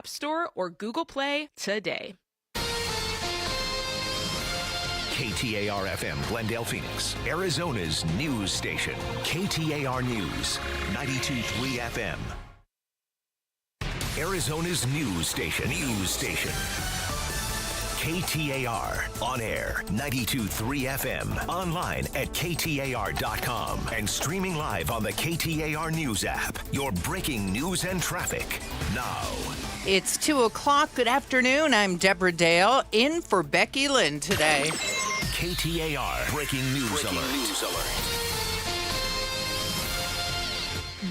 App Store or Google Play today. KTAR-FM Glendale, Phoenix, Arizona's news station. KTAR News, 92.3 FM. Arizona's news station. KTAR, on air, 92.3 FM, online at KTAR.com, and streaming live on the KTAR News app. Your breaking news and traffic, now. It's 2 o'clock. Good afternoon. I'm Deborah Dale, in for Becky Lynn today. KTAR, breaking news alert.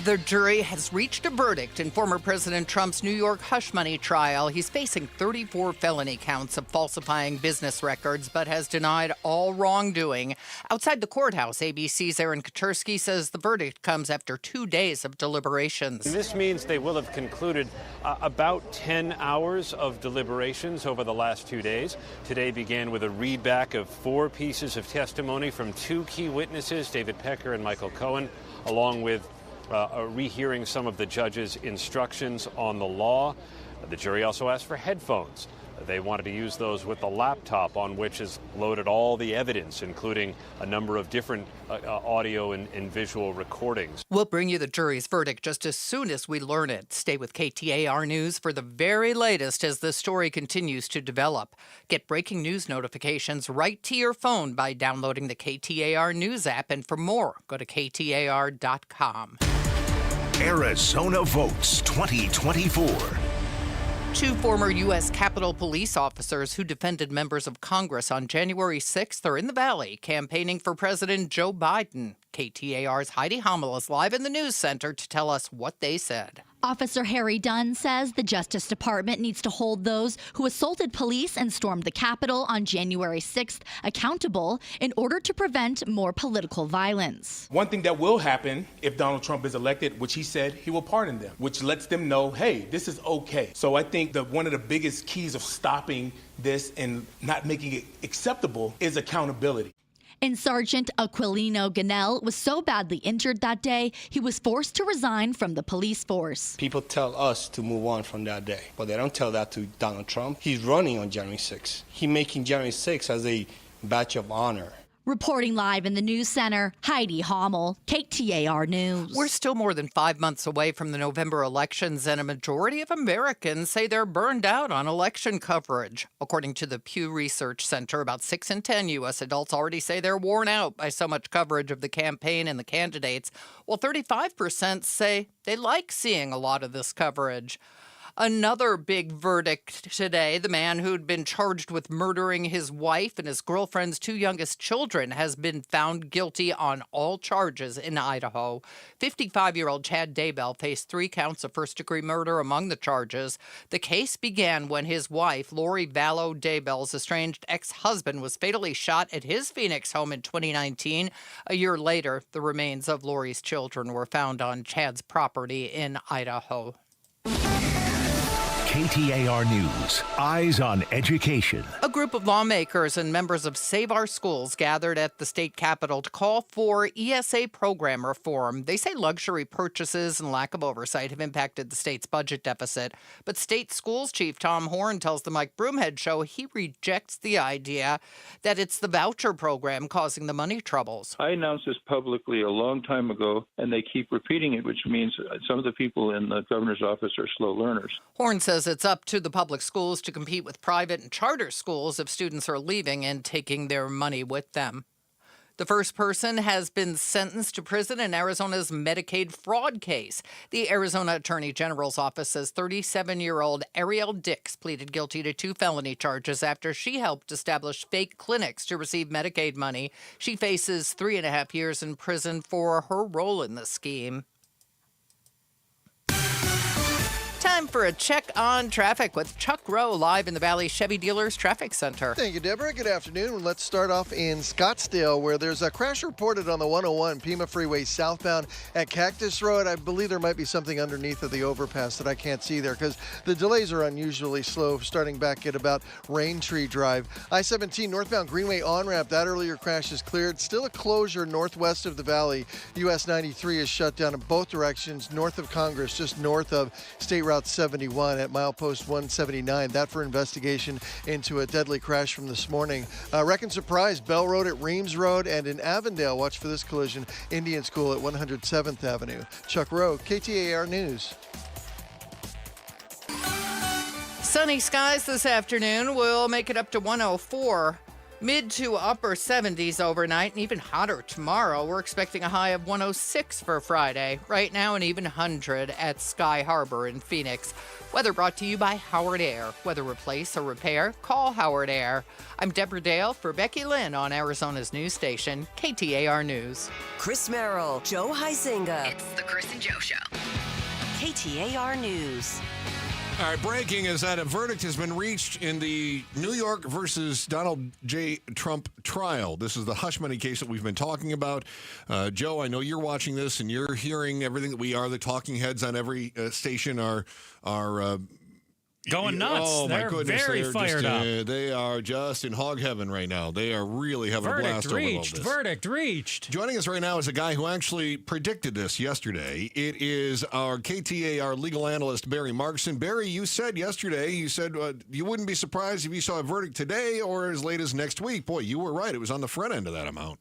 The jury has reached a verdict in former President Trump's New York hush money trial. He's facing 34 felony counts of falsifying business records, but has denied all wrongdoing. Outside the courthouse, ABC's Aaron Katersky says the verdict comes after 2 days of deliberations. This means they will have concluded about 10 hours of deliberations over the last 2 days. Today began with a readback of 4 pieces of testimony from 2 key witnesses, David Pecker and Michael Cohen, along with rehearing some of the judge's instructions on the law. The jury also asked for headphones. They wanted to use those with the laptop on which is loaded all the evidence, including a number of different audio and visual recordings. We'll bring you the jury's verdict just as soon as we learn it. Stay with KTAR News for the very latest as the story continues to develop. Get breaking news notifications right to your phone by downloading the KTAR News app. And for more, go to KTAR.com. Arizona Votes 2024. 2 former U.S. Capitol Police officers who defended members of Congress on January 6th are in the Valley campaigning for President Joe Biden. KTAR's Heidi Hamel is live in the news center to tell us what they said. Officer Harry Dunn says the Justice Department needs to hold those who assaulted police and stormed the Capitol on January 6th accountable in order to prevent more political violence. One thing that will happen if Donald Trump is elected, which he said he will pardon them, which lets them know, hey, this is okay. So I think that one of the biggest keys of stopping this and not making it acceptable is accountability. And Sergeant Aquilino Ganell was so badly injured that day, he was forced to resign from the police force. People tell us to move on from that day, but they don't tell that to Donald Trump. He's running on January 6th. He's making January 6th as a badge of honor. Reporting live in the news center, Heidi Hamel, KTAR News. We're still more than 5 months away from the November elections, and a majority of Americans say they're burned out on election coverage. According to the Pew Research Center, about 6 in 10 U.S. adults already say they're worn out by so much coverage of the campaign and the candidates, while 35% say they like seeing a lot of this coverage. Another big verdict today. The man who'd been charged with murdering his wife and his girlfriend's 2 youngest children has been found guilty on all charges in Idaho. 55-year-old Chad Daybell faced 3 counts of first-degree murder among the charges. The case began when his wife, Lori Vallow Daybell's estranged ex-husband, was fatally shot at his Phoenix home in 2019. A year later, the remains of Lori's children were found on Chad's property in Idaho. KTAR News, Eyes on Education. A group of lawmakers and members of Save Our Schools gathered at the state capitol to call for ESA program reform. They say luxury purchases and lack of oversight have impacted the state's budget deficit. But state schools chief Tom Horn tells the Mike Broomhead Show he rejects the idea that it's the voucher program causing the money troubles. I announced this publicly a long time ago, and they keep repeating it, which means some of the people in the governor's office are slow learners. Horn says it's up to the public schools to compete with private and charter schools if students are leaving and taking their money with them. The first person has been sentenced to prison in Arizona's Medicaid fraud case. The Arizona Attorney General's office says 37-year-old Ariel Dix pleaded guilty to 2 felony charges after she helped establish fake clinics to receive Medicaid money. She faces 3.5 years in prison for her role in the scheme. Time for a check on traffic with Chuck Rowe live in the Valley Chevy Dealers Traffic Center. Thank you, Deborah. Good afternoon. Let's start off in Scottsdale, where there's a crash reported on the 101 Pima Freeway southbound at Cactus Road. I believe there might be something underneath of the overpass that I can't see there because the delays are unusually slow, starting back at about Rain Tree Drive. I-17 northbound Greenway on-ramp, that earlier crash is cleared. Still a closure northwest of the valley. US 93 is shut down in both directions north of Congress, just north of State Route Route 71 at milepost 179. That for investigation into a deadly crash from this morning. Wreck and surprise, Bell Road at Reams Road, and in Avondale, watch for this collision, Indian School at 107th Avenue. Chuck Rowe, KTAR News. Sunny skies this afternoon will make it up to 104. Mid to upper 70s overnight and even hotter tomorrow. We're expecting a high of 106 for Friday. Right now, an even 100 at Sky Harbor in Phoenix. Weather brought to you by Howard Air. Whether replace or repair, call Howard Air. I'm Deborah Dale for Becky Lynn on Arizona's news station, KTAR News. Chris Merrill, Joe Huizinga. It's the Chris and Joe Show. KTAR News. All right, breaking is that a verdict has been reached in the New York versus Donald J. Trump trial. This is the hush money case that we've been talking about. Joe, I know you're watching this and you're hearing everything that we are. The talking heads on every station are going nuts. Oh, they're my goodness. Very fired up. They are just in hog heaven right now. They are really having a blast over all this. Verdict reached. Joining us right now is a guy who actually predicted this yesterday. It is our KTAR legal analyst, Barry Markson. Barry, you said yesterday, you wouldn't be surprised if you saw a verdict today or as late as next week. Boy, you were right. It was on the front end of that amount.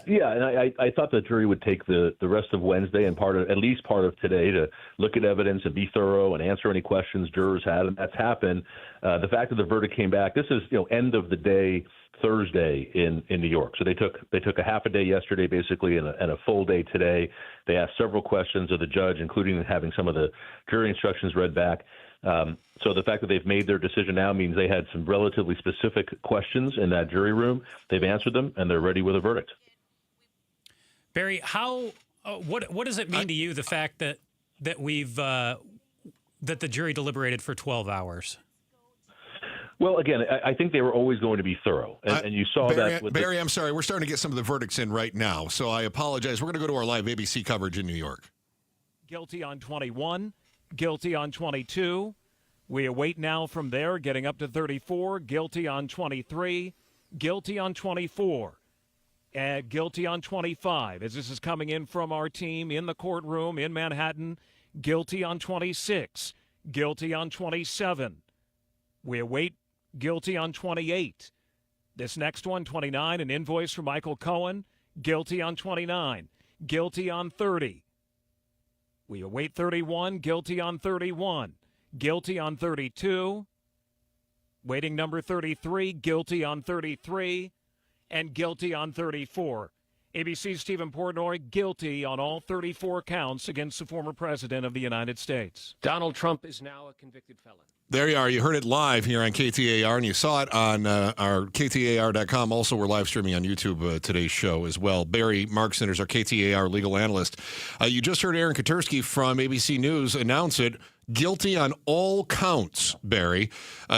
Yeah, and I thought the jury would take the rest of Wednesday and at least part of today to look at evidence and be thorough and answer any questions jurors had, and that's happened. The fact that the verdict came back, this is end of the day Thursday in New York. So they took a half a day yesterday basically and a full day today. They asked several questions of the judge, including having some of the jury instructions read back. So the fact that they've made their decision now means they had some relatively specific questions in that jury room. They've answered them, and they're ready with a verdict. Barry, what does it mean to you, the fact that the jury deliberated for 12 hours? Well, again, I think they were always going to be thorough, and you saw Barry, that. Barry, I'm sorry, we're starting to get some of the verdicts in right now, so I apologize. We're going to go to our live ABC coverage in New York. Guilty on 21, guilty on 22. We await now from there, getting up to 34, guilty on 23, guilty on 24. Guilty on 25, as this is coming in from our team in the courtroom in Manhattan. Guilty on 26, guilty on 27. We await guilty on 28. This next one, 29, an invoice from Michael Cohen. Guilty on 29, guilty on 30. We await 31, guilty on 31, guilty on 32. Waiting number 33, guilty on 33. And guilty on 34. ABC's Stephen Portnoy guilty on all 34 counts against the former president of the United States. Donald Trump is now a convicted felon. There you are. You heard it live here on KTAR, and you saw it on our KTAR.com. Also, we're live streaming on YouTube today's show as well. Barry Markson is our KTAR legal analyst. You just heard Aaron Katersky from ABC News announce it. Guilty on all counts, Barry.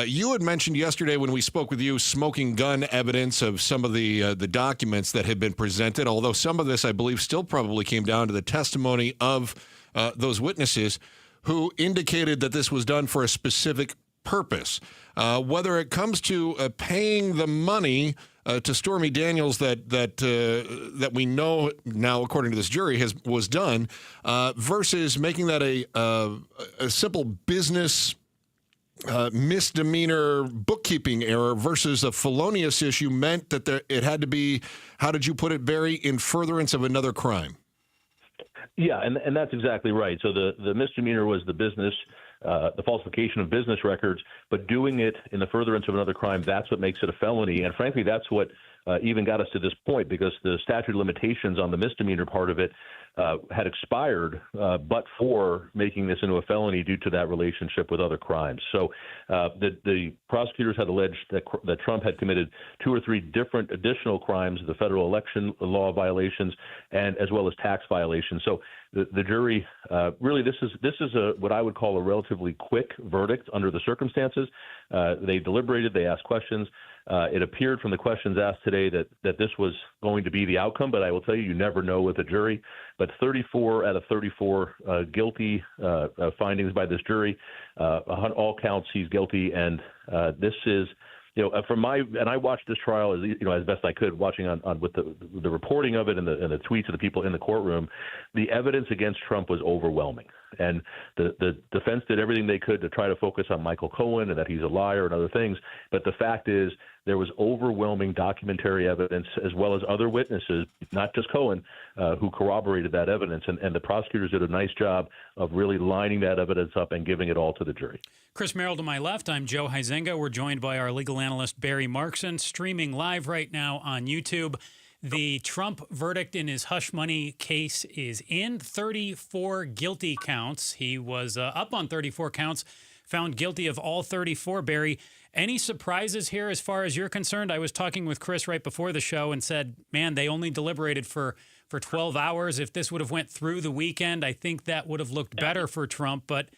You had mentioned yesterday when we spoke with you smoking gun evidence of some of the documents that had been presented, although some of this, I believe, still probably came down to the testimony of those witnesses who indicated that this was done for a specific purpose. Whether it comes to paying the money to Stormy Daniels that we know now, according to this jury, was done, versus making that a simple business misdemeanor bookkeeping error versus a felonious issue meant that it had to be, how did you put it, Barry, in furtherance of another crime? Yeah, and that's exactly right. So the misdemeanor was the business, the falsification of business records, but doing it in the furtherance of another crime, that's what makes it a felony. And frankly, that's what even got us to this point, because the statute of limitations on the misdemeanor part of it had expired, but for making this into a felony due to that relationship with other crimes. So the prosecutors had alleged that Trump had committed 2 or 3 different additional crimes, the federal election law violations, and as well as tax violations. So the jury really, this is what I would call a relatively quick verdict under the circumstances. They deliberated, they asked questions. It appeared from the questions asked today that this was going to be the outcome, but I will tell you, you never know with a jury. But 34 out of 34 guilty findings by this jury, all counts he's guilty, and this is, and I watched this trial as best I could, watching on with the reporting of it and the tweets of the people in the courtroom. The evidence against Trump was overwhelming, And the defense did everything they could to try to focus on Michael Cohen and that he's a liar and other things. But the fact is, there was overwhelming documentary evidence as well as other witnesses, not just Cohen, who corroborated that evidence. And the prosecutors did a nice job of really lining that evidence up and giving it all to the jury. Chris Merrill to my left. I'm Joe Huizenga. We're joined by our legal analyst, Barry Markson, streaming live right now on YouTube. The Trump verdict in his hush money case is in. 34 guilty counts. He was up on 34 counts, found guilty of all 34, Barry. Any surprises here as far as you're concerned? I was talking with Chris right before the show and said, man, they only deliberated for 12 hours. If this would have went through the weekend, I think that would have looked better for Trump. But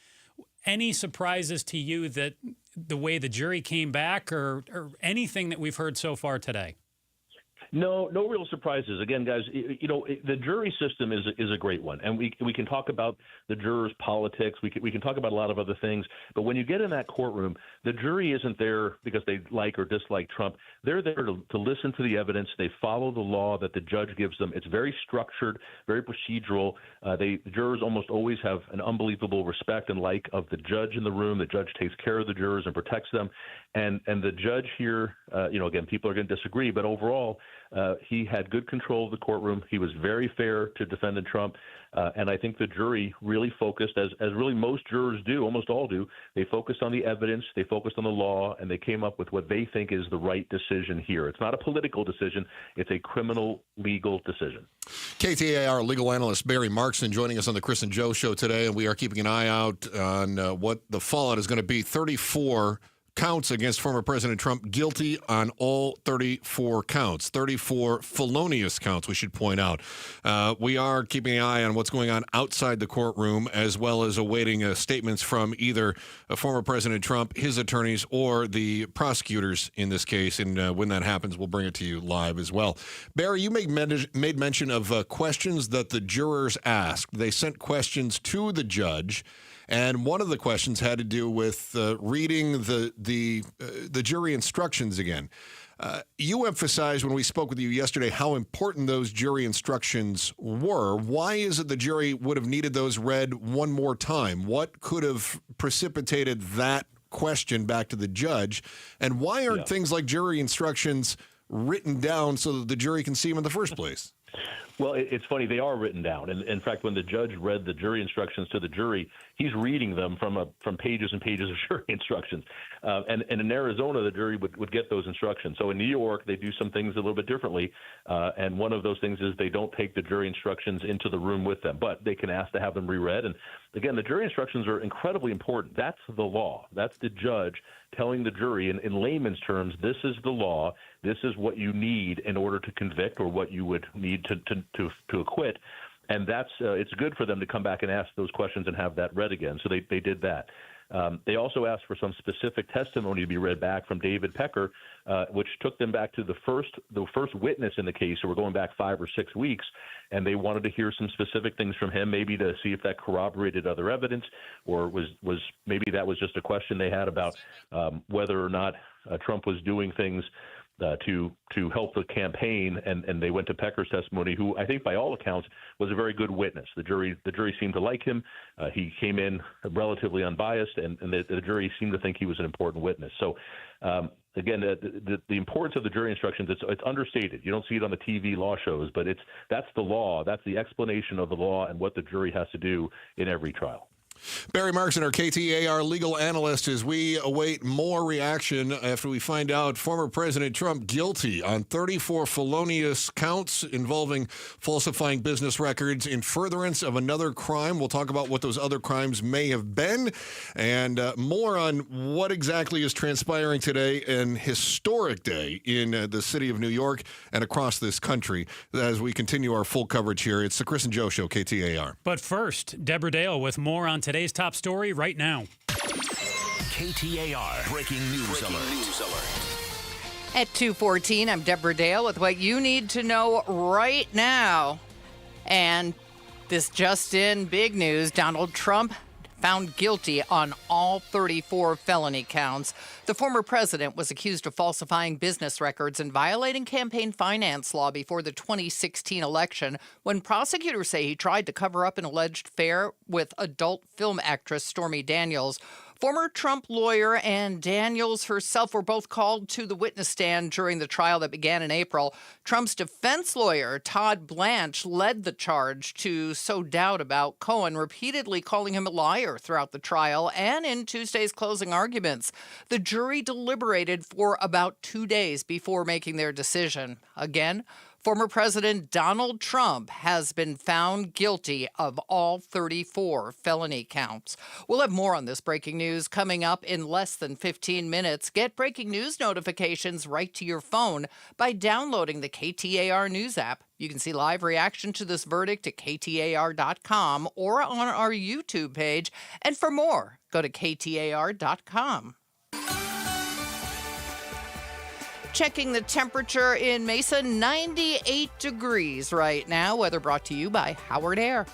any surprises to you that the way the jury came back or anything that we've heard so far today? No real surprises. Again, guys, the jury system is a great one, and we can talk about the jurors' politics. We can talk about a lot of other things, but when you get in that courtroom, the jury isn't there because they like or dislike Trump. They're there to listen to the evidence. They follow the law that the judge gives them. It's very structured, very procedural. The jurors almost always have an unbelievable respect and like of the judge in the room. The judge takes care of the jurors and protects them, and the judge here, again, people are going to disagree, but overall, he had good control of the courtroom. He was very fair to defendant Trump. And I think the jury really focused, as really most jurors do, almost all do, they focused on the evidence, they focused on the law, and they came up with what they think is the right decision here. It's not a political decision. It's a criminal legal decision. KTAR legal analyst Barry Markson joining us on the Chris and Joe show today, and we are keeping an eye out on what the fallout is going to be. 34 counts against former President Trump, guilty on all 34 counts, 34 felonious counts, we should point out. We are keeping an eye on what's going on outside the courtroom, as well as awaiting statements from either former President Trump, his attorneys, or the prosecutors in this case. And when that happens, we'll bring it to you live as well. Barry, you made mention of questions that the jurors asked. They sent questions to the judge. And one of the questions had to do with reading the jury instructions again. You emphasized when we spoke with you yesterday how important those jury instructions were. Why is it the jury would have needed those read one more time? What could have precipitated that question back to the judge? And why aren't things like jury instructions written down so that the jury can see them in the first place? Well, it's funny. They are written down. And in fact, when the judge read the jury instructions to the jury, he's reading them from pages and pages of jury instructions. And in Arizona, the jury would get those instructions. So in New York, they do some things a little bit differently. And one of those things is they don't take the jury instructions into the room with them, but they can ask to have them reread. And again, the jury instructions are incredibly important. That's the law. That's the judge telling the jury in layman's terms, this is the law. This is what you need in order to convict or what you would need to acquit. And that's it's good for them to come back and ask those questions and have that read again. So they did that. They also asked for some specific testimony to be read back from David Pecker, which took them back to the first witness in the case. So we're going back 5 or 6 weeks, and they wanted to hear some specific things from him, maybe to see if that corroborated other evidence, or was maybe that was just a question they had about whether or not Trump was doing things to help the campaign, and they went to Pecker's testimony, who I think by all accounts was a very good witness. The jury seemed to like him. He came in relatively unbiased, and the jury seemed to think he was an important witness. So again, the importance of the jury instructions, it's understated. You don't see it on the TV law shows, but that's the law. That's the explanation of the law and what the jury has to do in every trial. Barry Markson, our KTAR legal analyst, as we await more reaction after we find out former President Trump guilty on 34 felonious counts involving falsifying business records in furtherance of another crime. We'll talk about what those other crimes may have been, and more on what exactly is transpiring today, an historic day in the city of New York and across this country as we continue our full coverage here. It's the Chris and Joe Show, KTAR. But first, Deborah Dale with more on today's top story right now. KTAR Breaking News Alert. At 2:14, I'm Deborah Dale with what you need to know right now. And this just in, big news, Donald Trump found guilty on all 34 felony counts. The former president was accused of falsifying business records and violating campaign finance law before the 2016 election, when prosecutors say he tried to cover up an alleged affair with adult film actress Stormy Daniels. Former Trump lawyer and Daniels herself were both called to the witness stand during the trial that began in April. Trump's defense lawyer, Todd Blanche, led the charge to sow doubt about Cohen, repeatedly calling him a liar throughout the trial and in Tuesday's closing arguments. The jury deliberated for about 2 days before making their decision. Again, former President Donald Trump has been found guilty of all 34 felony counts. We'll have more on this breaking news coming up in less than 15 minutes. Get breaking news notifications right to your phone by downloading the KTAR News app. You can see live reaction to this verdict at KTAR.com or on our YouTube page. And for more, go to KTAR.com. Checking the temperature in Mesa, 98 degrees right now. Weather brought to you by Howard Air.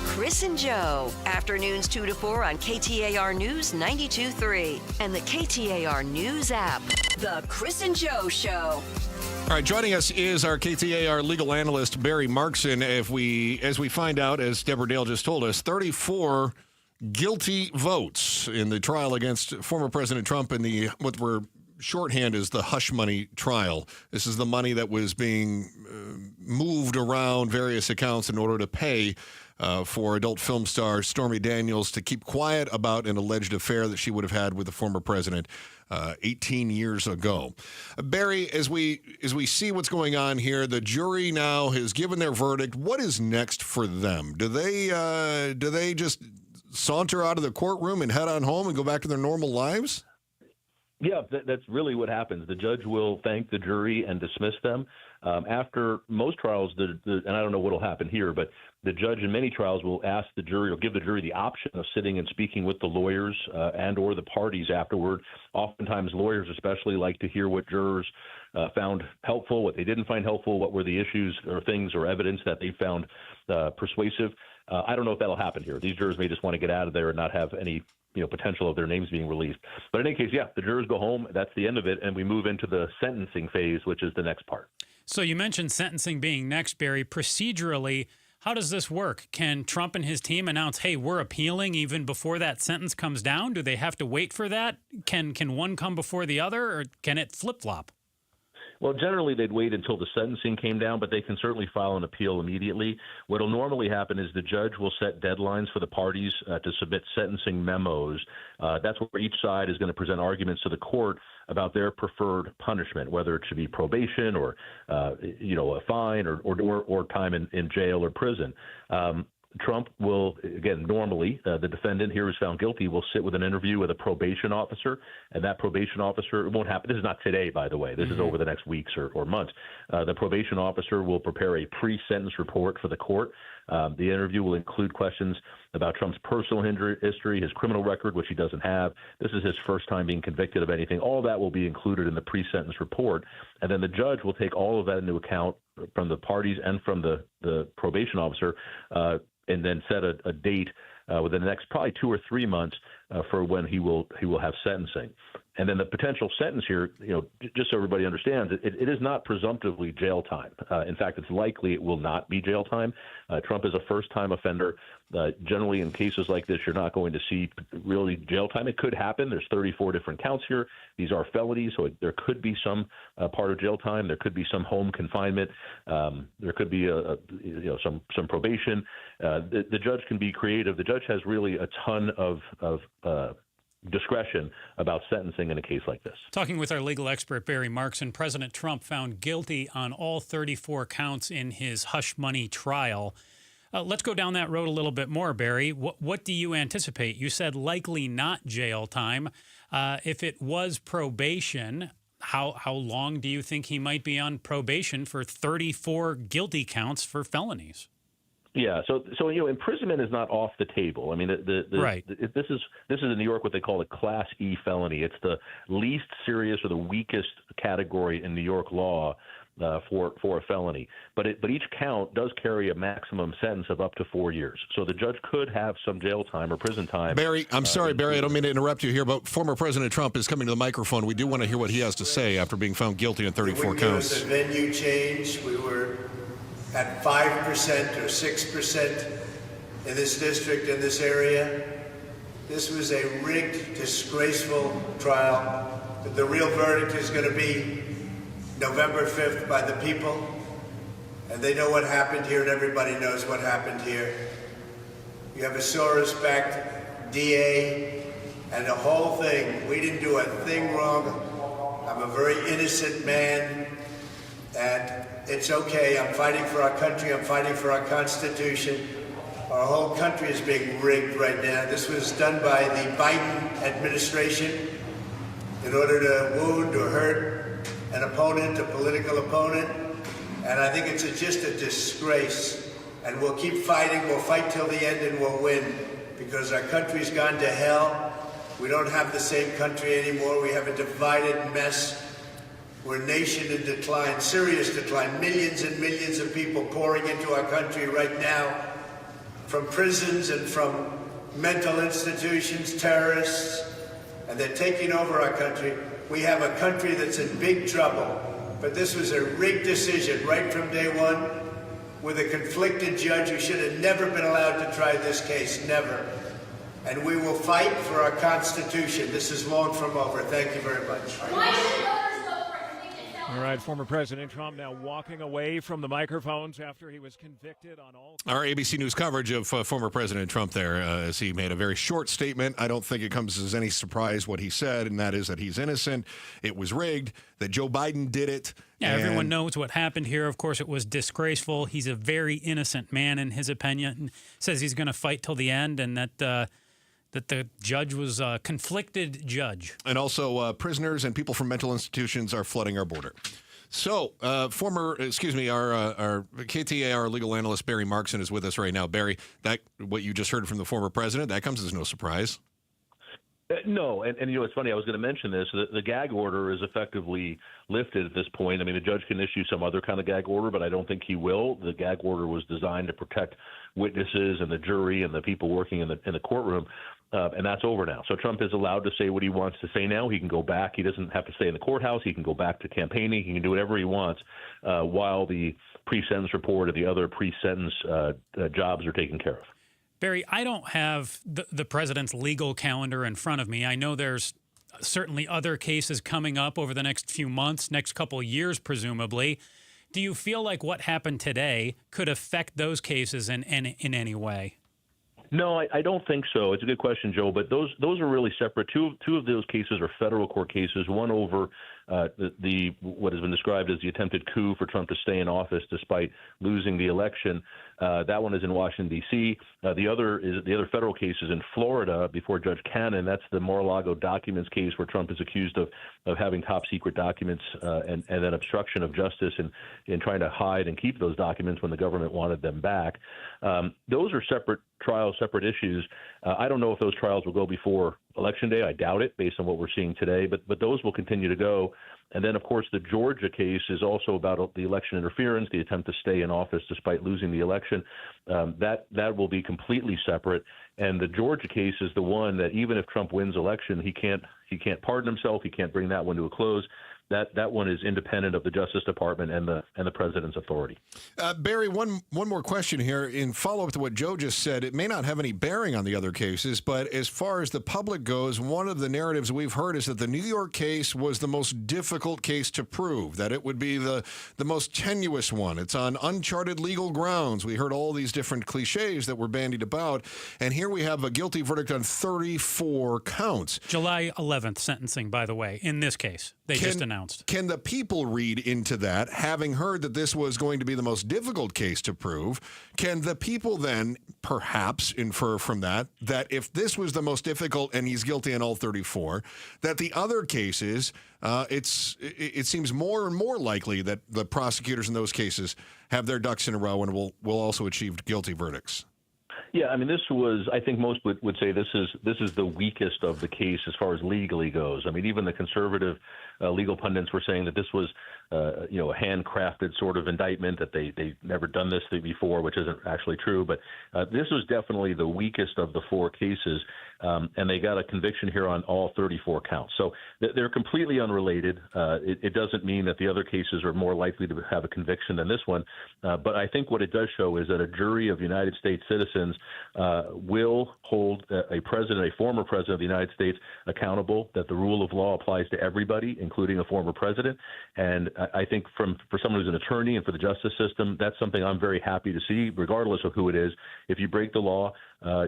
Chris and Joe, afternoons 2 to 4 on KTAR News 92.3 and the KTAR News app. The Chris and Joe Show. All right, joining us is our KTAR legal analyst, Barry Markson. As we find out, as Deborah Dale just told us, 34 guilty votes in the trial against former President Trump in the what we're shorthand is the hush money trial. This is the money that was being moved around various accounts in order to pay for adult film star Stormy Daniels to keep quiet about an alleged affair that she would have had with the former president 18 years ago. Barry, as we see what's going on here, the jury now has given their verdict. What is next for them? Do they just saunter out of the courtroom and head on home and go back to their normal lives? Yeah, that's really what happens. The judge will thank the jury and dismiss them. After most trials, and I don't know what will happen here, but the judge in many trials will ask the jury or give the jury the option of sitting and speaking with the lawyers and or the parties afterward. Oftentimes, lawyers especially like to hear what jurors found helpful, what they didn't find helpful, what were the issues or things or evidence that they found persuasive. I don't know if that'll happen here. These jurors may just want to get out of there and not have any potential of their names being released. But in any case, yeah, the jurors go home. That's the end of it. And we move into the sentencing phase, which is the next part. So you mentioned sentencing being next, Barry. Procedurally, how does this work? Can Trump and his team announce, hey, we're appealing even before that sentence comes down? Do they have to wait for that? Can one come before the other, or can it flip-flop? Well, generally, they'd wait until the sentencing came down, but they can certainly file an appeal immediately. What will normally happen is the judge will set deadlines for the parties to submit sentencing memos. That's where each side is going to present arguments to the court about their preferred punishment, whether it should be probation or, a fine or time in jail or prison. Trump will, again, normally, the defendant here who's found guilty will sit with an interview with a probation officer, and that probation officer, it won't happen. This is not today, by the way. This is over the next weeks or months. The probation officer will prepare a pre-sentence report for the court. The interview will include questions about Trump's personal history, his criminal record, which he doesn't have. This is his first time being convicted of anything. All that will be included in the pre-sentence report, and then the judge will take all of that into account from the parties and from the probation officer, and then set a date within the next probably 2 or 3 months for when he will have sentencing. And then the potential sentence here, just so everybody understands, it is not presumptively jail time. In fact, it's likely it will not be jail time. Trump is a first-time offender. Generally, in cases like this, you're not going to see really jail time. It could happen. There's 34 different counts here. These are felonies, so there could be some part of jail time. There could be some home confinement. There could be some probation. The judge can be creative. The judge has really a ton of discretion about sentencing in a case like this. Talking with our legal expert, Barry Markson, President Trump found guilty on all 34 counts in his hush money trial. Let's go down that road a little bit more, Barry. What do you anticipate? You said likely not jail time. If it was probation, how long do you think he might be on probation for 34 guilty counts for felonies? Yeah, so imprisonment is not off the table. I mean, right. This is in New York what they call a Class E felony. It's the least serious or the weakest category in New York law for a felony. But each count does carry a maximum sentence of up to 4 years. So the judge could have some jail time or prison time. Barry, I'm sorry, Barry, I don't mean to interrupt you here, but former President Trump is coming to the microphone. We do want to hear what he has to say after being found guilty on 34 counts. There was a venue change. We were at 5% or 6% in this district, in this area. This was a rigged, disgraceful trial. The real verdict is going to be November 5th by the people. And they know what happened here, and everybody knows what happened here. You have a Soros-backed DA and the whole thing. We didn't do a thing wrong. I'm a very innocent man, and it's okay. I'm fighting for our country. I'm fighting for our Constitution. Our whole country is being rigged right now. This was done by the Biden administration in order to wound or hurt an opponent, a political opponent. And I think it's just a disgrace. And we'll keep fighting. We'll fight till the end, and we'll win, because our country's gone to hell. We don't have the same country anymore. We have a divided mess. We're a nation in decline, serious decline. Millions and millions of people pouring into our country right now from prisons and from mental institutions, terrorists, and they're taking over our country. We have a country that's in big trouble. But this was a rigged decision right from day one, with a conflicted judge who should have never been allowed to try this case, never. And we will fight for our Constitution. This is long from over. Thank you very much. All right, former President Trump now walking away from the microphones after he was convicted on all. Our ABC News coverage of former President Trump there, as he made a very short statement. I don't think it comes as any surprise what he said, and that is that he's innocent. It was rigged, that Joe Biden did it. Yeah, everyone knows what happened here. Of course, it was disgraceful. He's a very innocent man, in his opinion. Says he's going to fight till the end, and that the judge was a conflicted judge. And also prisoners and people from mental institutions are flooding our border. So, our KTAR legal analyst Barry Markson is with us right now. Barry, what you just heard from the former president, that comes as no surprise. No, and you know, it's funny, I was going to mention this. The gag order is effectively lifted at this point. I mean, the judge can issue some other kind of gag order, but I don't think he will. The gag order was designed to protect witnesses and the jury and the people working in the courtroom, and that's over now. So Trump is allowed to say what he wants to say now. He can go back. He doesn't have to stay in the courthouse. He can go back to campaigning. He can do whatever he wants while the pre-sentence report or the other pre-sentence jobs are taken care of. Barry, I don't have the president's legal calendar in front of me. I know there's certainly other cases coming up over the next few months, next couple of years, presumably. Do you feel like what happened today could affect those cases in any way? No, I don't think so. It's a good question, Joe, but those are really separate. Two of those cases are federal court cases, one over what has been described as the attempted coup for Trump to stay in office despite losing the election. That one is in Washington, D.C. The other federal case is in Florida before Judge Cannon. That's the Mar-a-Lago documents case where Trump is accused of having top secret documents and then obstruction of justice in trying to hide and keep those documents when the government wanted them back. Those are separate trials, separate issues. I don't know if those trials will go before Election Day. I doubt it based on what we're seeing today, but those will continue to go. And then, of course, the Georgia case is also about the election interference, the attempt to stay in office despite losing the election. That will be completely separate. And the Georgia case is the one that even if Trump wins election, he can't pardon himself. He can't bring that one to a close. That one is independent of the Justice Department and the president's authority. Barry, one more question here. In follow-up to what Joe just said, it may not have any bearing on the other cases, but as far as the public goes, one of the narratives we've heard is that the New York case was the most difficult case to prove, that it would be the most tenuous one. It's on uncharted legal grounds. We heard all these different cliches that were bandied about, and here we have a guilty verdict on 34 counts. July 11th sentencing, by the way, in this case. They just announced. Can the people read into that, having heard that this was going to be the most difficult case to prove? Can the people then perhaps infer from that if this was the most difficult and he's guilty on all 34, that the other cases, it seems more and more likely that the prosecutors in those cases have their ducks in a row and will also achieve guilty verdicts? Yeah, I mean, this was, I think most would say this is the weakest of the case as far as legally goes. I mean, even the conservative legal pundits were saying that this was, a handcrafted sort of indictment, that they've never done this before, which isn't actually true. But this was definitely the weakest of the four cases, and they got a conviction here on all 34 counts. So they're completely unrelated. It doesn't mean that the other cases are more likely to have a conviction than this one. But I think what it does show is that a jury of United States citizens will hold a former president of the United States accountable, that the rule of law applies to everybody, including a former president. And I think for someone who's an attorney and for the justice system, that's something I'm very happy to see, regardless of who it is. If you break the law,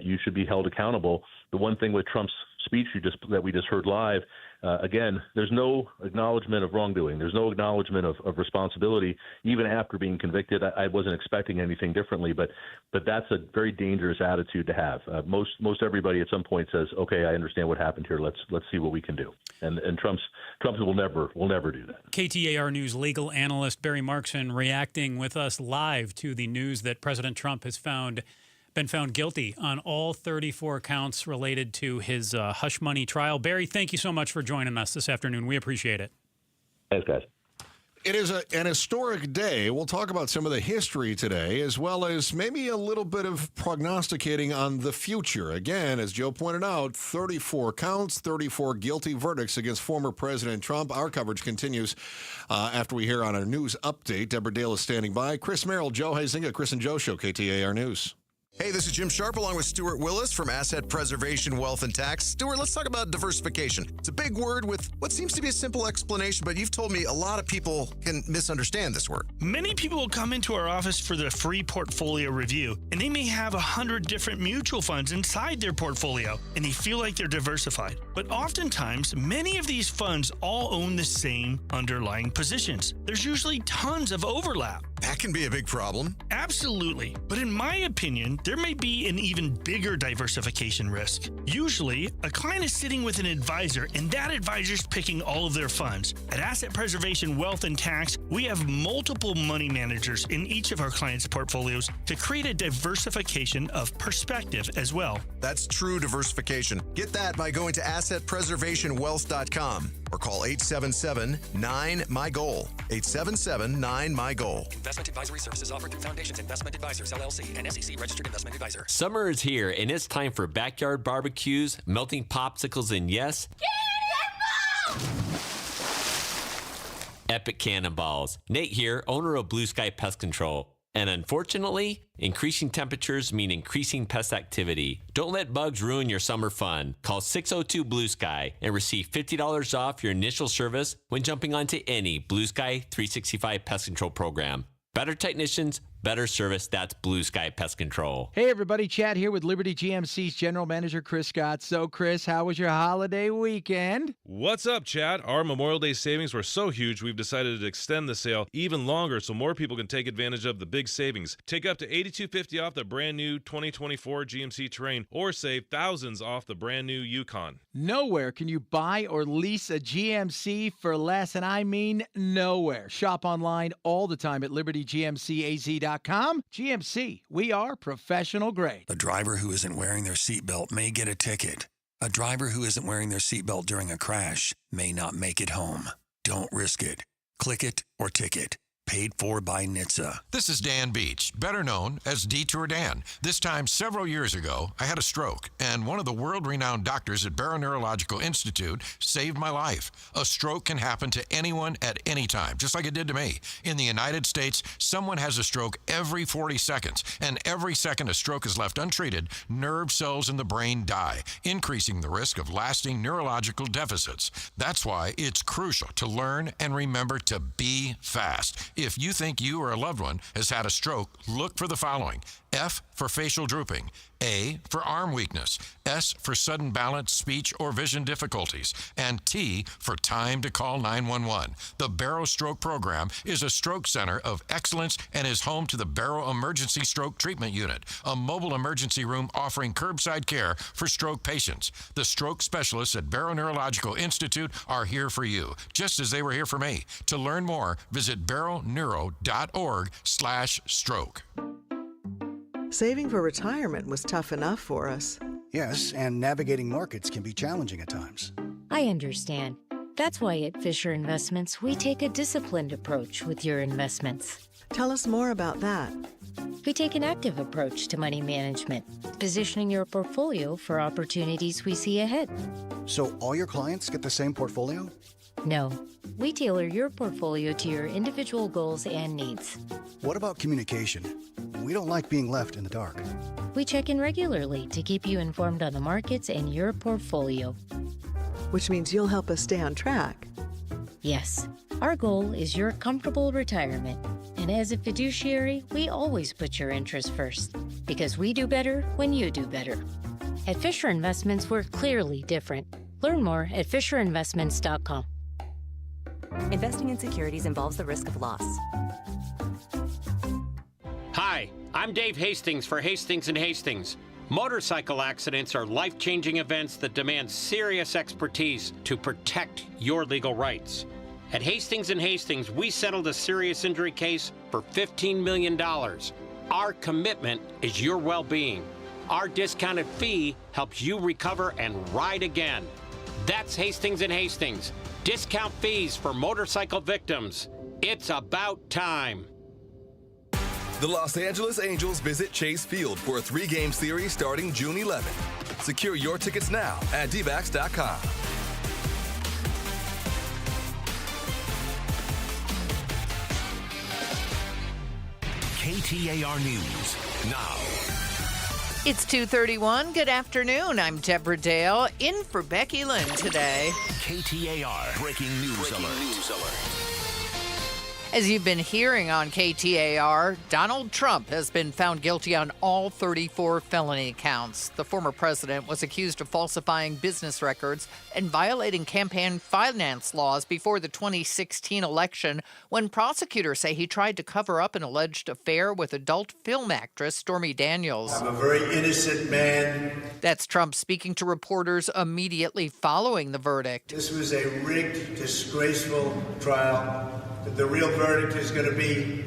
you should be held accountable. The one thing with Trump's speech that we just heard live, again, there's no acknowledgement of wrongdoing. There's no acknowledgement of responsibility, even after being convicted. I wasn't expecting anything differently, but that's a very dangerous attitude to have. Most everybody at some point says, "Okay, I understand what happened here. Let's see what we can do." And Trump will never do that. KTAR News legal analyst Barry Markson reacting with us live to the news that President Trump has been found guilty on all 34 counts related to his hush money trial. Barry, thank you so much for joining us this afternoon. We appreciate it. Thanks, guys. It is an historic day. We'll talk about some of the history today, as well as maybe a little bit of prognosticating on the future. Again, as Joe pointed out, 34 counts, 34 guilty verdicts against former President Trump. Our coverage continues after we hear on our news update. Deborah Dale is standing by. Chris Merrill, Joe Huizenga, Chris and Joe Show, KTAR News. Hey, this is Jim Sharp along with Stuart Willis from Asset Preservation, Wealth and Tax. Stuart, let's talk about diversification. It's a big word with what seems to be a simple explanation, but you've told me a lot of people can misunderstand this word. Many people will come into our office for the free portfolio review, and they may have 100 different mutual funds inside their portfolio, and they feel like they're diversified. But oftentimes, many of these funds all own the same underlying positions. There's usually tons of overlap. That can be a big problem. Absolutely. But in my opinion, there may be an even bigger diversification risk. Usually, a client is sitting with an advisor, and that advisor's picking all of their funds. At Asset Preservation, Wealth and Tax, we have multiple money managers in each of our clients' portfolios to create a diversification of perspective as well. That's true diversification. Get that by going to AssetPreservationWealth.com or call 877-9-MY-GOAL. 877-9-MY-GOAL. Investment advisory services offered through Foundations Investment Advisors, LLC, and SEC registered investment advisor. Summer is here, and it's time for backyard barbecues, melting popsicles, and yes, epic cannonballs. Nate here, owner of Blue Sky Pest Control. And unfortunately, increasing temperatures mean increasing pest activity. Don't let bugs ruin your summer fun. Call 602-BLUE-SKY and receive $50 off your initial service when jumping onto any Blue Sky 365 pest control program. Better technicians, better service. That's Blue Sky Pest Control. Hey, everybody. Chad here with Liberty GMC's General Manager Chris Scott. So, Chris, how was your holiday weekend? What's up, Chad? Our Memorial Day savings were so huge, we've decided to extend the sale even longer so more people can take advantage of the big savings. Take up to $82.50 off the brand new 2024 GMC Terrain or save thousands off the brand new Yukon. Nowhere can you buy or lease a GMC for less, and I mean nowhere. Shop online all the time at libertygmcaz.com. GMC, we are professional grade. A driver who isn't wearing their seatbelt may get a ticket. A driver who isn't wearing their seatbelt during a crash may not make it home. Don't risk it. Click it or ticket. Paid for by NHTSA. This is Dan Beach, better known as Detour Dan. This time several years ago, I had a stroke, and one of the world-renowned doctors at Barrow Neurological Institute saved my life. A stroke can happen to anyone at any time, just like it did to me. In the United States, someone has a stroke every 40 seconds, and every second a stroke is left untreated, nerve cells in the brain die, increasing the risk of lasting neurological deficits. That's why it's crucial to learn and remember to be fast. If you think you or a loved one has had a stroke, look for the following. F for facial drooping, A for arm weakness, S for sudden balance, speech, or vision difficulties, and T for time to call 911. The Barrow Stroke Program is a stroke center of excellence and is home to the Barrow Emergency Stroke Treatment Unit, a mobile emergency room offering curbside care for stroke patients. The stroke specialists at Barrow Neurological Institute are here for you, just as they were here for me. To learn more, visit barrowneuro.org/stroke. Saving for retirement was tough enough for us. Yes, and navigating markets can be challenging at times. I understand. That's why at Fisher Investments, we take a disciplined approach with your investments. Tell us more about that. We take an active approach to money management, positioning your portfolio for opportunities we see ahead. So all your clients get the same portfolio? No, we tailor your portfolio to your individual goals and needs. What about communication? We don't like being left in the dark. We check in regularly to keep you informed on the markets and your portfolio. Which means you'll help us stay on track. Yes, our goal is your comfortable retirement. And as a fiduciary, we always put your interests first, because we do better when you do better. At Fisher Investments, we're clearly different. Learn more at FisherInvestments.com. Investing in securities involves the risk of loss. Hi, I'm Dave Hastings for Hastings & Hastings. Motorcycle accidents are life-changing events that demand serious expertise to protect your legal rights. At Hastings & Hastings, we settled a serious injury case for $15 million. Our commitment is your well-being. Our discounted fee helps you recover and ride again. That's Hastings & Hastings. Discount fees for motorcycle victims. It's about time. The Los Angeles Angels visit Chase Field for a 3-game series starting June 11th. Secure your tickets now at dvax.com. KTAR News now. It's 2:31. Good afternoon. I'm Deborah Dale, in for Becky Lynn today. KTAR Breaking News Alert. As you've been hearing on KTAR, Donald Trump has been found guilty on all 34 felony counts. The former president was accused of falsifying business records and violating campaign finance laws before the 2016 election, when prosecutors say he tried to cover up an alleged affair with adult film actress Stormy Daniels. I'm a very innocent man. That's Trump speaking to reporters immediately following the verdict. This was a rigged, disgraceful trial. The real verdict is going to be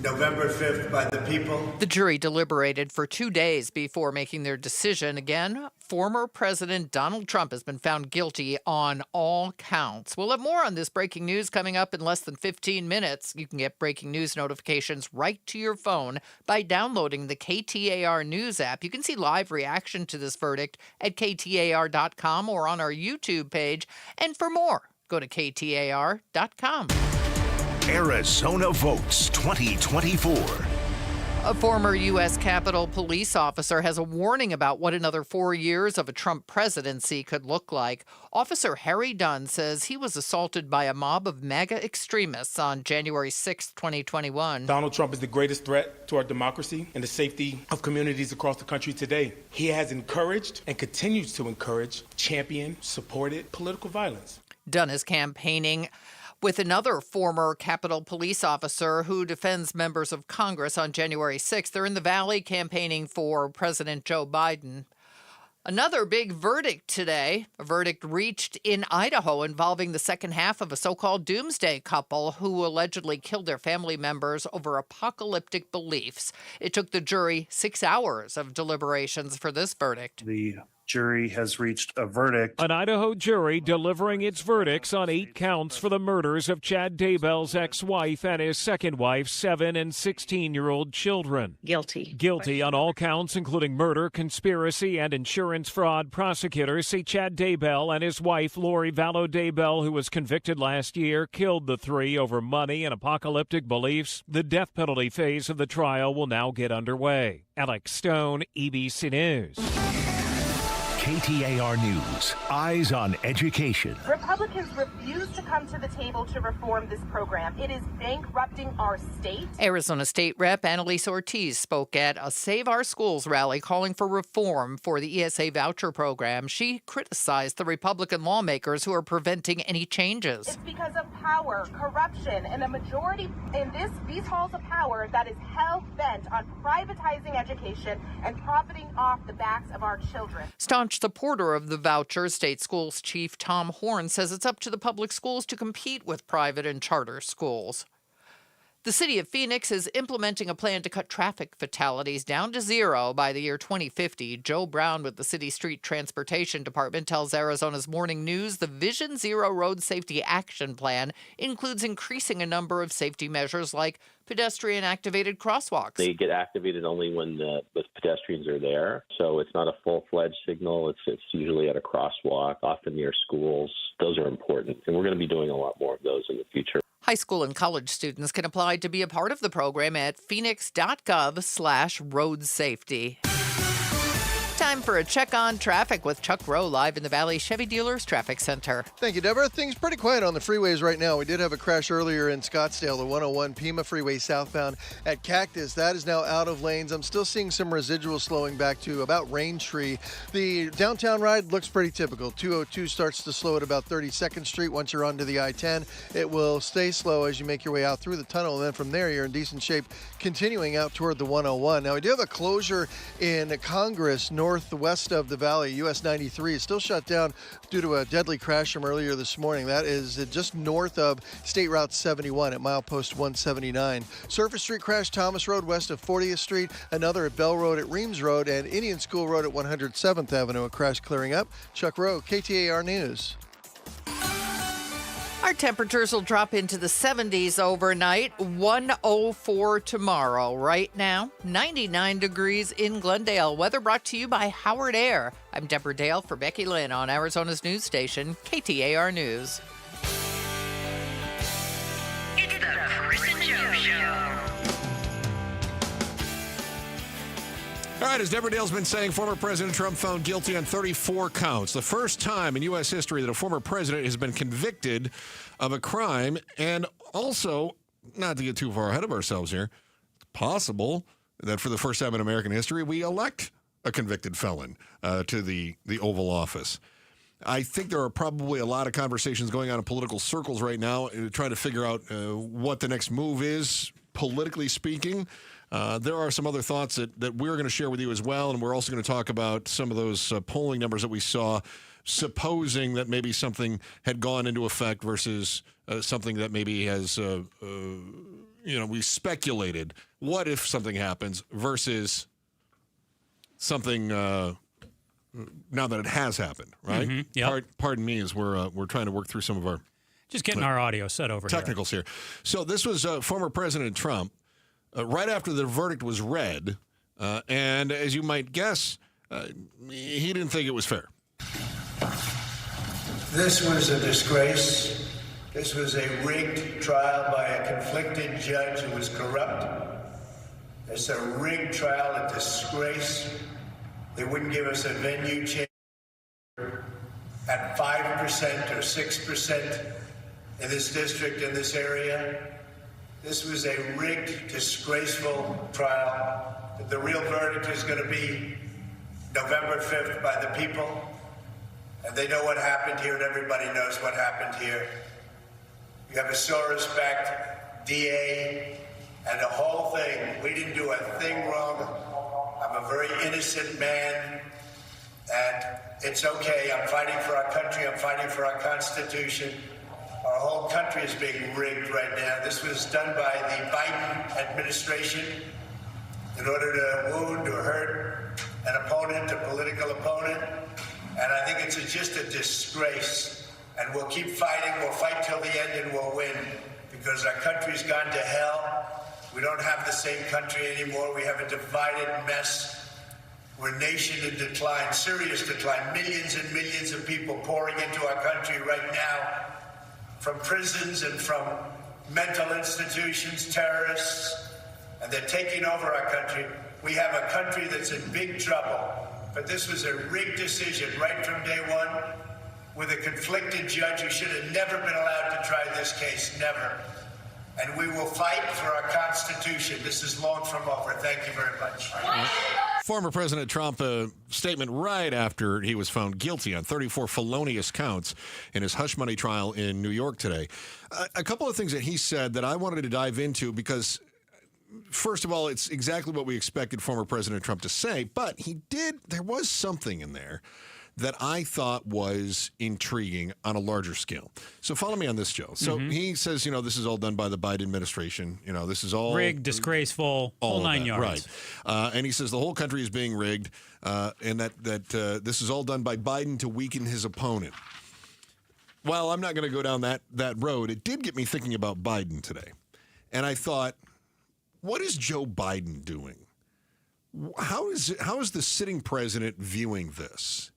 November 5th by the people. The jury deliberated for 2 days before making their decision. Again, former President Donald Trump has been found guilty on all counts. We'll have more on this breaking news coming up in less than 15 minutes. You can get breaking news notifications right to your phone by downloading the KTAR News app. You can see live reaction to this verdict at KTAR.com or on our YouTube page. And for more, go to KTAR.com. Arizona votes 2024. A former U.S. Capitol police officer has a warning about what another 4 years of a Trump presidency could look like. Officer Harry Dunn says he was assaulted by a mob of MAGA extremists on January 6, 2021. Donald Trump is the greatest threat to our democracy and the safety of communities across the country today. He has encouraged and continues to encourage, champion, supported political violence. Dunn is campaigning with another former Capitol police officer who defends members of Congress on January 6th. They're in the Valley campaigning for President Joe Biden. Another big verdict today, a verdict reached in Idaho involving the second half of a so-called doomsday couple who allegedly killed their family members over apocalyptic beliefs. It took the jury 6 hours of deliberations for this verdict. The jury has reached a verdict. An Idaho jury delivering its verdicts on 8 counts for the murders of Chad Daybell's ex-wife and his second wife's 7 and 16-year-old children. Guilty. Guilty on all counts, including murder, conspiracy, and insurance fraud. Prosecutors say Chad Daybell and his wife, Lori Vallow Daybell, who was convicted last year, killed the three over money and apocalyptic beliefs. The death penalty phase of the trial will now get underway. Alex Stone, EBC News. KTAR News. Eyes on education. Republicans refuse to come to the table to reform this program. It is bankrupting our state. Arizona State Rep Annalise Ortiz spoke at a Save Our Schools rally calling for reform for the ESA voucher program. She criticized the Republican lawmakers who are preventing any changes. It's because of power, corruption, and a majority in these halls of power that is hell-bent on privatizing education and profiting off the backs of our children. Staunch supporter of the voucher, State Schools Chief Tom Horn says it's up to the public schools to compete with private and charter schools. The city of Phoenix is implementing a plan to cut traffic fatalities down to zero by the year 2050. Joe Brown with the City Street Transportation Department tells Arizona's Morning News the Vision Zero Road Safety Action Plan includes increasing a number of safety measures like pedestrian-activated crosswalks. They get activated only when the pedestrians are there, so it's not a full-fledged signal. It's usually at a crosswalk, often near schools. Those are important, and we're going to be doing a lot more of those in the future. High school and college students can apply to be a part of the program at phoenix.gov/road safety. Time for a check on traffic with Chuck Rowe live in the Valley Chevy Dealers Traffic Center. Thank you, Deborah. Things pretty quiet on the freeways right now. We did have a crash earlier in Scottsdale, the 101 Pima Freeway southbound at Cactus. That is now out of lanes. I'm still seeing some residual slowing back to about Raintree. The downtown ride looks pretty typical. 202 starts to slow at about 32nd Street. Once you're onto the I-10, it will stay slow as you make your way out through the tunnel. And then from there, you're in decent shape continuing out toward the 101. Now, we do have a closure in Congress northwest of the valley. US 93 is still shut down due to a deadly crash from earlier this morning. That is just north of State Route 71 at milepost 179. Surface Street crash, Thomas Road west of 40th Street, another at Bell Road at Reams Road, and Indian School Road at 107th Avenue. A crash clearing up. Chuck Rowe, KTAR News. Our temperatures will drop into the 70s overnight, 104 tomorrow. Right now, 99 degrees in Glendale. Weather brought to you by Howard Air. I'm Deborah Dale for Becky Lynn on Arizona's news station, KTAR News. It's the Chris and Joe Show. All right, as Deborah Dale's been saying, former President Trump found guilty on 34 counts. The first time in U.S. history that a former president has been convicted of a crime. And also, not to get too far ahead of ourselves here, it's possible that for the first time in American history, we elect a convicted felon to the Oval Office. I think there are probably a lot of conversations going on in political circles right now trying to figure out what the next move is, politically speaking. There are some other thoughts that we're going to share with you as well, and we're also going to talk about some of those polling numbers that we saw, supposing that maybe something had gone into effect versus something that maybe has, we speculated. What if something happens versus something now that it has happened, right? Mm-hmm. Yep. Pardon me as we're trying to work through some of our just getting our audio set over technicals here. So this was former President Trump. Right after the verdict was read, and as you might guess, he didn't think it was fair. This was a disgrace. This was a rigged trial by a conflicted judge who was corrupt. It's a rigged trial, a disgrace. They wouldn't give us a venue change at 5% or 6% in this district, in this area. This was a rigged, disgraceful trial. The real verdict is going to be November 5th by the people. And they know what happened here, and everybody knows what happened here. You have a Soros-backed DA, and the whole thing. We didn't do a thing wrong. I'm a very innocent man, and it's okay. I'm fighting for our country. I'm fighting for our Constitution. Our whole country is being rigged right now. This was done by the Biden administration in order to wound or hurt an opponent, a political opponent. And I think it's just a disgrace. And we'll keep fighting. We'll fight till the end and we'll win because our country's gone to hell. We don't have the same country anymore. We have a divided mess. We're a nation in decline, serious decline. Millions and millions of people pouring into our country right now. From prisons and from mental institutions, terrorists, and they're taking over our country. We have a country that's in big trouble, but this was a rigged decision right from day one with a conflicted judge who should have never been allowed to try this case, never. And we will fight for our Constitution. This is long from over. Thank you very much. Former President Trump, a statement right after he was found guilty on 34 felonious counts in his hush money trial in New York today. A couple of things that he said that I wanted to dive into because, first of all, it's exactly what we expected former President Trump to say, but there was something in there that I thought was intriguing on a larger scale. So follow me on this, Joe. So he says, this is all done by the Biden administration. This is all rigged, disgraceful, whole 9 yards. Right. And he says the whole country is being rigged, and that this is all done by Biden to weaken his opponent. Well, I'm not going to go down that road. It did get me thinking about Biden today. And I thought, what is Joe Biden doing? How is the sitting president viewing this?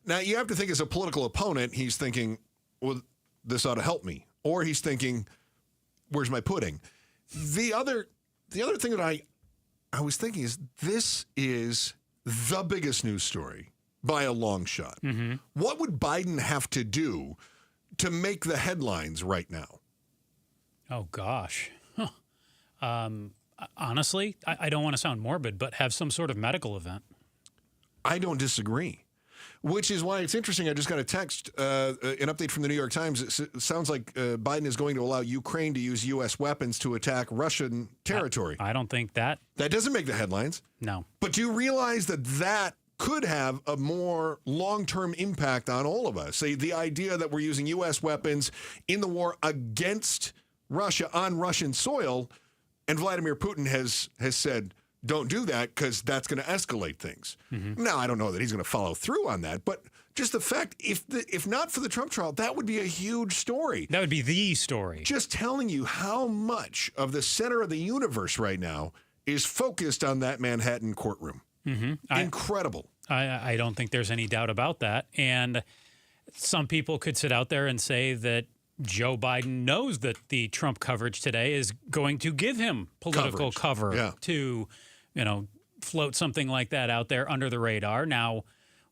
Now, you have to think as a political opponent, he's thinking, well, this ought to help me. Or he's thinking, where's my pudding? The other thing that I was thinking is this is the biggest news story by a long shot. Mm-hmm. What would Biden have to do to make the headlines right now? Oh, gosh. Honestly, I don't want to sound morbid, but have some sort of medical event. I don't disagree. Which is why it's interesting. I just got a text, an update from the New York Times. It sounds like Biden is going to allow Ukraine to use U.S. weapons to attack Russian territory. I don't think that. That doesn't make the headlines. No. But do you realize that could have a more long-term impact on all of us? The idea that we're using U.S. weapons in the war against Russia on Russian soil, and Vladimir Putin has said, don't do that because that's going to escalate things. Mm-hmm. Now, I don't know that he's going to follow through on that, but just the fact, if not for the Trump trial, that would be a huge story. That would be the story. Just telling you how much of the center of the universe right now is focused on that Manhattan courtroom. Mm-hmm. Incredible. I don't think there's any doubt about that. And some people could sit out there and say that Joe Biden knows that the Trump coverage today is going to give him political cover to, float something like that out there under the radar. Now,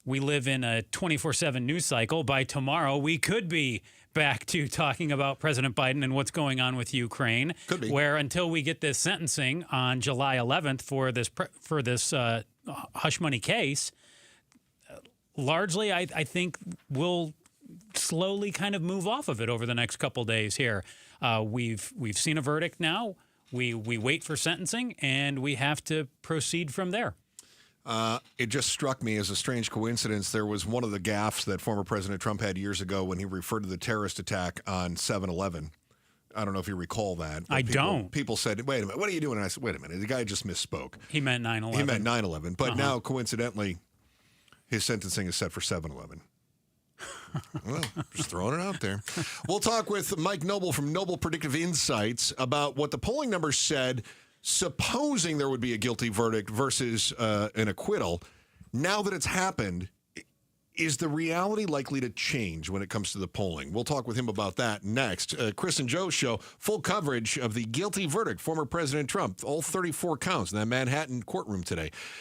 we live in a 24/7 news cycle. By tomorrow, we could be back to talking about President Biden and what's going on with Ukraine. Could be. Where until we get this sentencing on July 11th for this hush money case, largely, I think we'll slowly kind of move off of it over the next couple days here. We've seen a verdict now. We wait for sentencing, and we have to proceed from there. It just struck me as a strange coincidence. There was one of the gaffes that former President Trump had years ago when he referred to the terrorist attack on 7-Eleven. I don't know if you recall that. I don't. People said, wait a minute, what are you doing? And I said, wait a minute, the guy just misspoke. He meant 9/11. He meant 9/11. But now, coincidentally, his sentencing is set for 7-Eleven. Well, just throwing it out there. We'll talk with Mike Noble from Noble Predictive Insights about what the polling numbers said, supposing there would be a guilty verdict versus an acquittal. Now that it's happened, is the reality likely to change when it comes to the polling? We'll talk with him about that next. Chris and Joe's show, full coverage of the guilty verdict, former President Trump, all 34 counts in that Manhattan courtroom today.